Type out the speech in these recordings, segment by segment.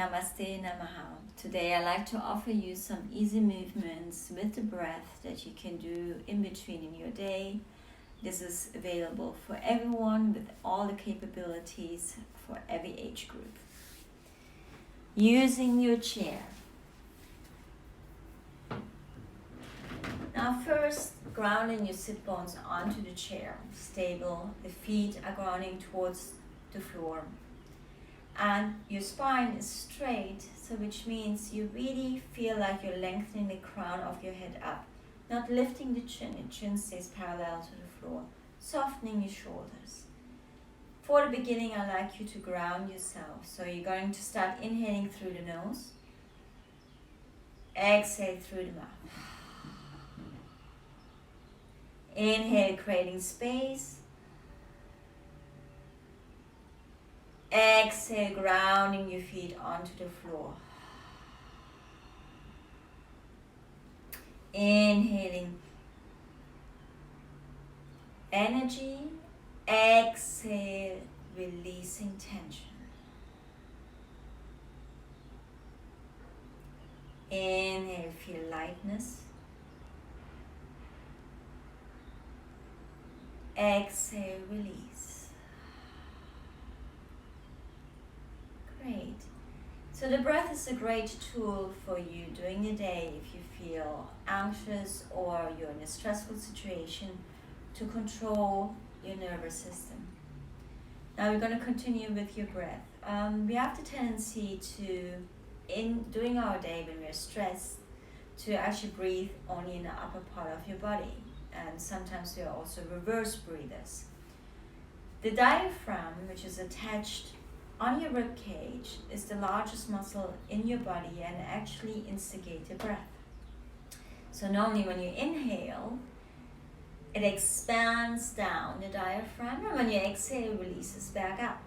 Namaste Namaha. Today I'd like to offer you some easy movements with the breath that you can do in between in your day. This is available for everyone with all the capabilities for every age group. Using your chair. Now first, grounding your sit bones onto the chair, stable. The feet are grounding towards the floor. And your spine is straight, so which means you really feel like you're lengthening the crown of your head up, not lifting the chin. The chin stays parallel to the floor, softening your shoulders. For the beginning, I'd like you to ground yourself. So you're going to start inhaling through the nose, exhale through the mouth. Inhale, creating space. Exhale, grounding your feet onto the floor. Inhaling energy. Exhale, releasing tension. Inhale, feel lightness. Exhale, release. Great. So the breath is a great tool for you during the day if you feel anxious or you're in a stressful situation to control your nervous system. Now we're going to continue with your breath. We have the tendency to, in during our day when we're stressed, to actually breathe only in the upper part of your body. And sometimes we are also reverse breathers. The diaphragm, which is attached on your rib cage, is the largest muscle in your body and actually instigates the breath. So normally when you inhale, it expands down the diaphragm, and when you exhale, it releases back up.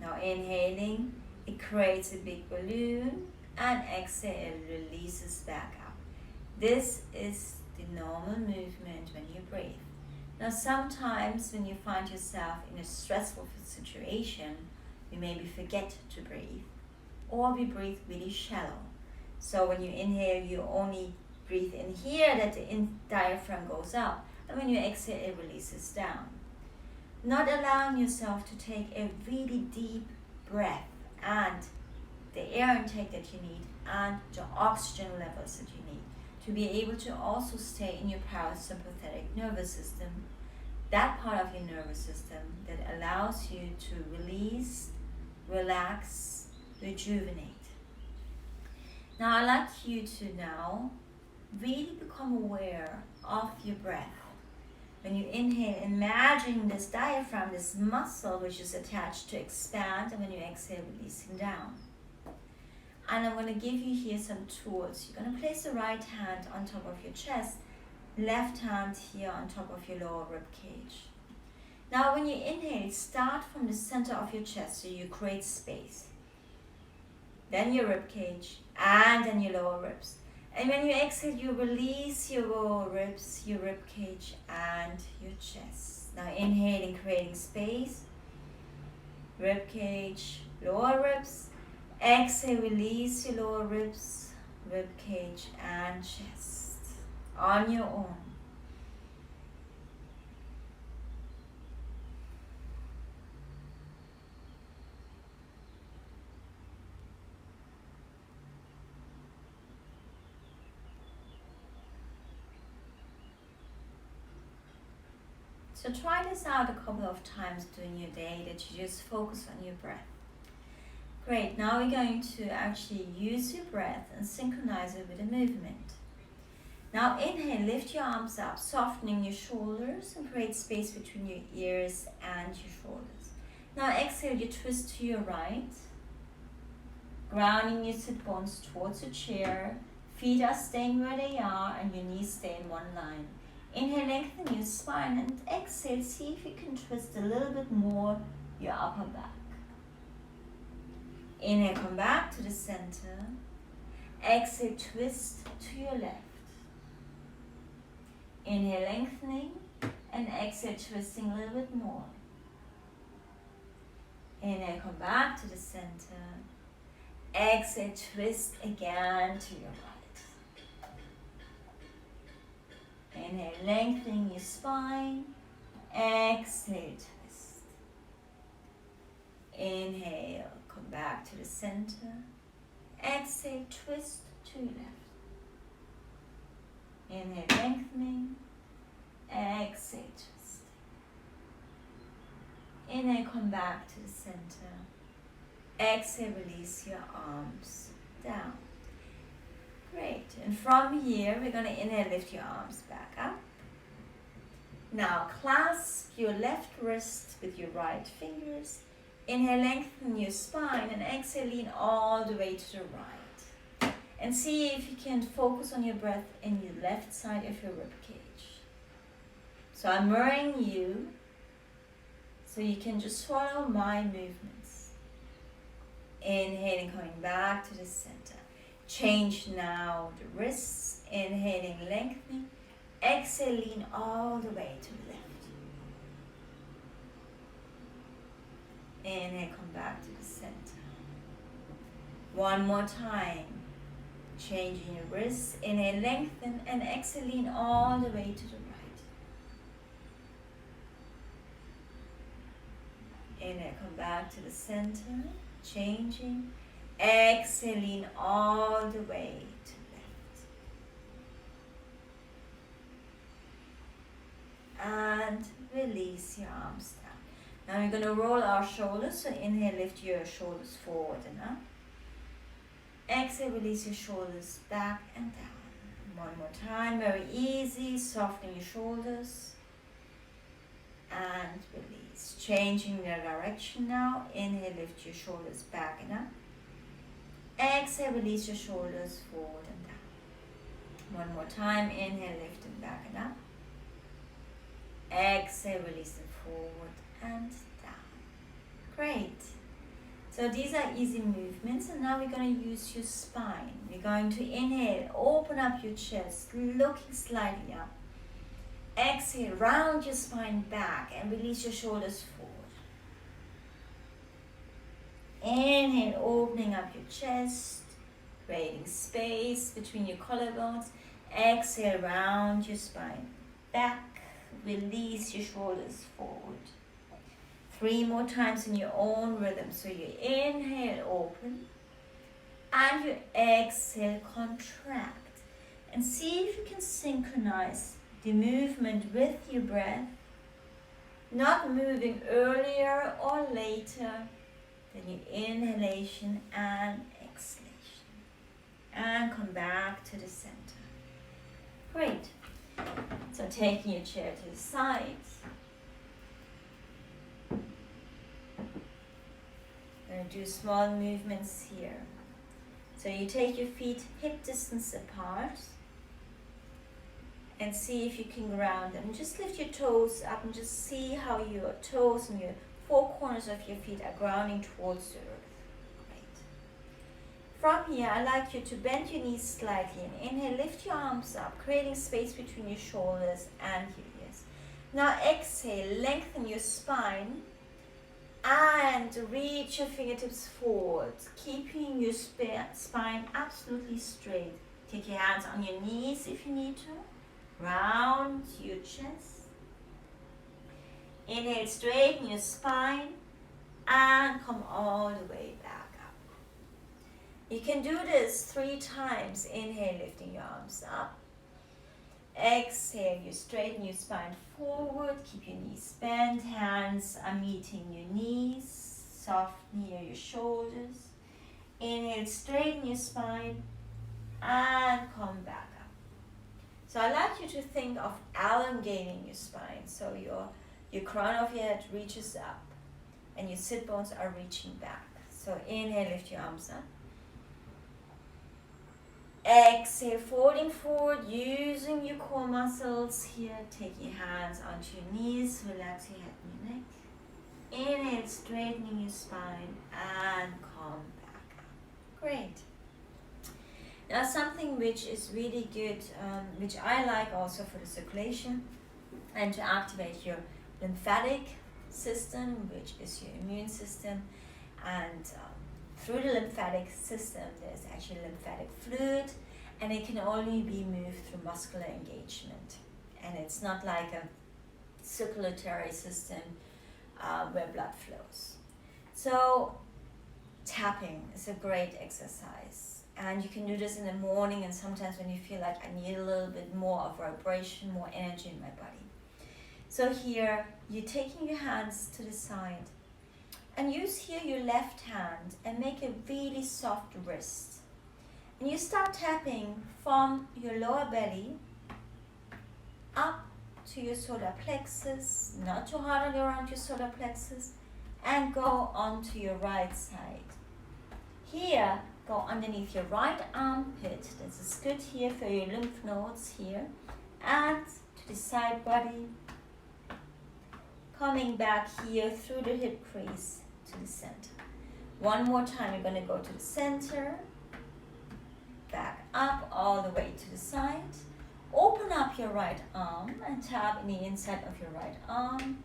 Now inhaling, it creates a big balloon, and exhale, it releases back up. This is the normal movement when you breathe. Now sometimes when you find yourself in a stressful situation, we maybe forget to breathe, or we breathe really shallow. So when you inhale, you only breathe in here, that the diaphragm goes up, and when you exhale, it releases down. Not allowing yourself to take a really deep breath and the air intake that you need and the oxygen levels that you need to be able to also stay in your parasympathetic nervous system, that part of your nervous system that allows you to release, relax, rejuvenate. Now I'd like you to now really become aware of your breath. When you inhale, imagine this diaphragm, this muscle which is attached, to expand, and when you exhale, releasing down. And I'm going to give you here some tools. You're going to place the right hand on top of your chest, left hand here on top of your lower rib cage. Now when you inhale, start from the center of your chest, so you create space. Then your rib cage, and then your lower ribs. And when you exhale, you release your lower ribs, your rib cage, and your chest. Now inhaling, creating space, rib cage, lower ribs. Exhale, release your lower ribs, rib cage, and chest on your own. So try this out a couple of times during your day, that you just focus on your breath. Great, now we're going to actually use your breath and synchronize it with a movement. Now inhale, lift your arms up, softening your shoulders and create space between your ears and your shoulders. Now exhale, you twist to your right, grounding your sit bones towards the chair. Feet are staying where they are and your knees stay in one line. Inhale, lengthen your spine, and exhale, see if you can twist a little bit more your upper back. Inhale, come back to the center. Exhale, twist to your left. Inhale, lengthening, and exhale, twisting a little bit more. Inhale, come back to the center. Exhale, twist again to your right. Inhale, lengthening your spine. Exhale, twist. Inhale, come back to the center. Exhale, twist to your left. Inhale, lengthening. Exhale, twist. Inhale, come back to the center. Exhale, release your arms down. Great. And from here, we're going to inhale, lift your arms back up. Now, clasp your left wrist with your right fingers. Inhale, lengthen your spine, and exhale, lean all the way to the right. And see if you can focus on your breath in the left side of your ribcage. So I'm mirroring you, so you can just follow my movements. Inhaling, coming back to the center. Change now the wrists. Inhaling, lengthening. Exhale, lean all the way to the left. Inhale, come back to the center. One more time. Changing your wrists. Inhale, lengthen, and exhale, lean all the way to the right. Inhale, come back to the center. Changing. Exhale, lean all the way to the left. And release your arms down. Now we're going to roll our shoulders. So inhale, lift your shoulders forward and up. Exhale, release your shoulders back and down. One more time, very easy. Softening your shoulders. And release. Changing the direction now. Inhale, lift your shoulders back and up. Exhale, release your shoulders forward and down. One more time. Inhale, lift them back and up. Exhale, release them forward and down. Great. So these are easy movements, and now we're going to use your spine. We're going to inhale, open up your chest, looking slightly up. Exhale, round your spine back and release your shoulders forward. Inhale, opening up your chest, creating space between your collarbones. Exhale, round your spine back, release your shoulders forward. 3 more times in your own rhythm. So you inhale, open, and you exhale, contract. And see if you can synchronize the movement with your breath, not moving earlier or later than your inhalation and exhalation. And come back to the center. Great. So taking your chair to the side. Going to do small movements here. So you take your feet hip distance apart and see if you can ground them. Just lift your toes up and just see how your toes and your 4 corners of your feet are grounding towards the earth. Great. From here, I'd like you to bend your knees slightly and inhale, lift your arms up, creating space between your shoulders and your ears. Now exhale, lengthen your spine and reach your fingertips forward, keeping your spine absolutely straight. Take your hands on your knees if you need to. Round your chest. Inhale, straighten your spine and come all the way back up. You can do this 3 times. Inhale, lifting your arms up. Exhale, you straighten your spine forward, keep your knees bent, hands are meeting your knees, soft near your shoulders. Inhale, straighten your spine and come back up. So I'd like you to think of elongating your spine. So your crown of your head reaches up and your sit bones are reaching back. So inhale, lift your arms up. Exhale, folding forward, using your core muscles here. Take your hands onto your knees, relax your head and your neck. Inhale, straightening your spine and come back up. Great. Now something which is really good, which I like also for the circulation and to activate your lymphatic system, which is your immune system, and through the lymphatic system. There's actually lymphatic fluid, and it can only be moved through muscular engagement. And it's not like a circulatory system where blood flows. So tapping is a great exercise, and you can do this in the morning and sometimes when you feel like I need a little bit more of vibration, more energy in my body. So here you're taking your hands to the side and use here your left hand and make a really soft wrist, and you start tapping from your lower belly up to your solar plexus, not too hard around your solar plexus, and go onto your right side. Here, go underneath your right armpit. This is good here for your lymph nodes here, and to the side body, coming back here through the hip crease to the center. One more time, you're going to go to the center, back up all the way to the side. Open up your right arm and tap in the inside of your right arm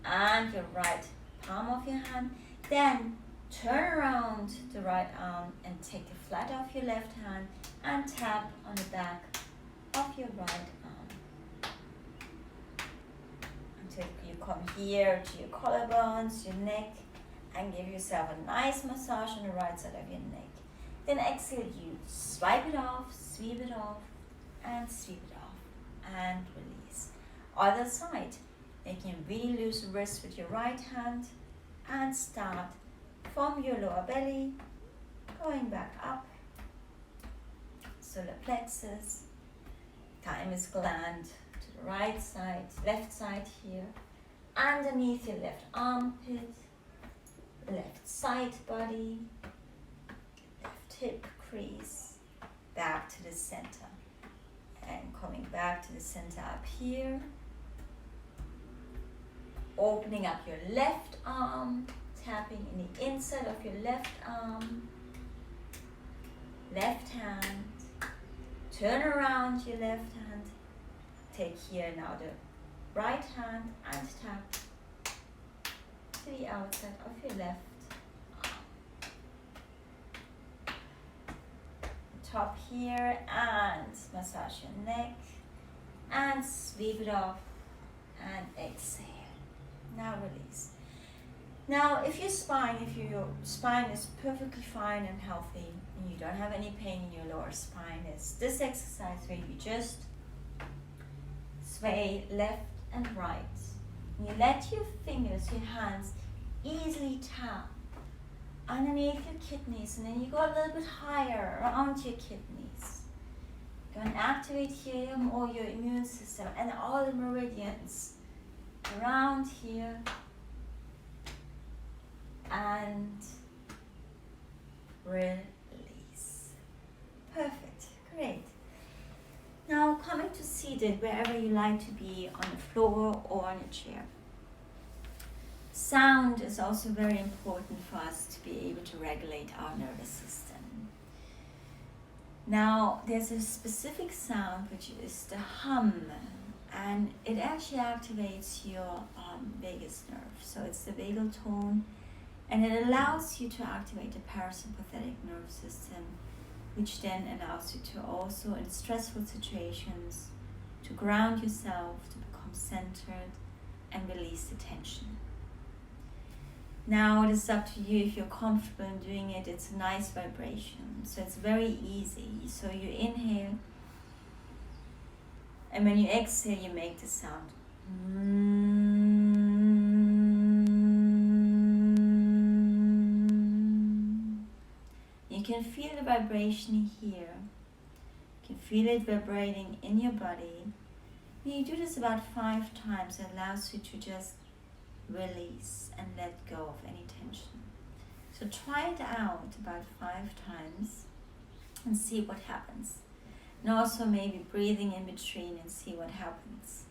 and your right palm of your hand. Then turn around the right arm and take the flat of your left hand and tap on the back of your right arm. Until you come here to your collarbones, your neck, and give yourself a nice massage on the right side of your neck. Then exhale, you swipe it off, sweep it off, and sweep it off, and release. Other side, making a really loose wrist with your right hand, and start from your lower belly, going back up, solar plexus, thymus gland to the right side, left side here, underneath your left armpit, left side body, left hip crease, back to the center. And coming back to the center up here. Opening up your left arm, tapping in the inside of your left arm, left hand. Turn around your left hand. Take here now the right hand and tap to the outside of your left. Top here and massage your neck and sweep it off and exhale. Now release. Now if your spine is perfectly fine and healthy and you don't have any pain in your lower spine, it's this exercise where you just sway left and right. And you let your fingers, your hands easily tap underneath your kidneys, and then you go a little bit higher around your kidneys. Go and activate here all your immune system and all the meridians around here, and release. Perfect, great. Now coming to seated, wherever you like to be, on the floor or on a chair. Sound is also very important for us to be able to regulate our nervous system. Now, there's a specific sound which is the hum, and it actually activates your vagus nerve. So it's the vagal tone, and it allows you to activate the parasympathetic nerve system, which then allows you to also, in stressful situations, to ground yourself, to become centered, and release the tension. Now it is up to you if you're comfortable in doing it. It's a nice vibration, so it's very easy. So you inhale, and when you exhale, you make the sound. You can feel the vibration here. You can feel it vibrating in your body. When you do this about 5 times, it allows you to just release and let go of any tension. So try it out about 5 times and see what happens. And also maybe breathing in between and see what happens.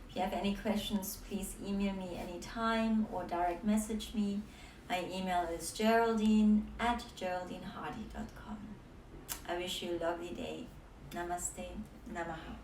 If you have any questions, please email me anytime or direct message me. My email is geraldine@geraldinehardy.com. I wish you a lovely day. Namaste. Namaha.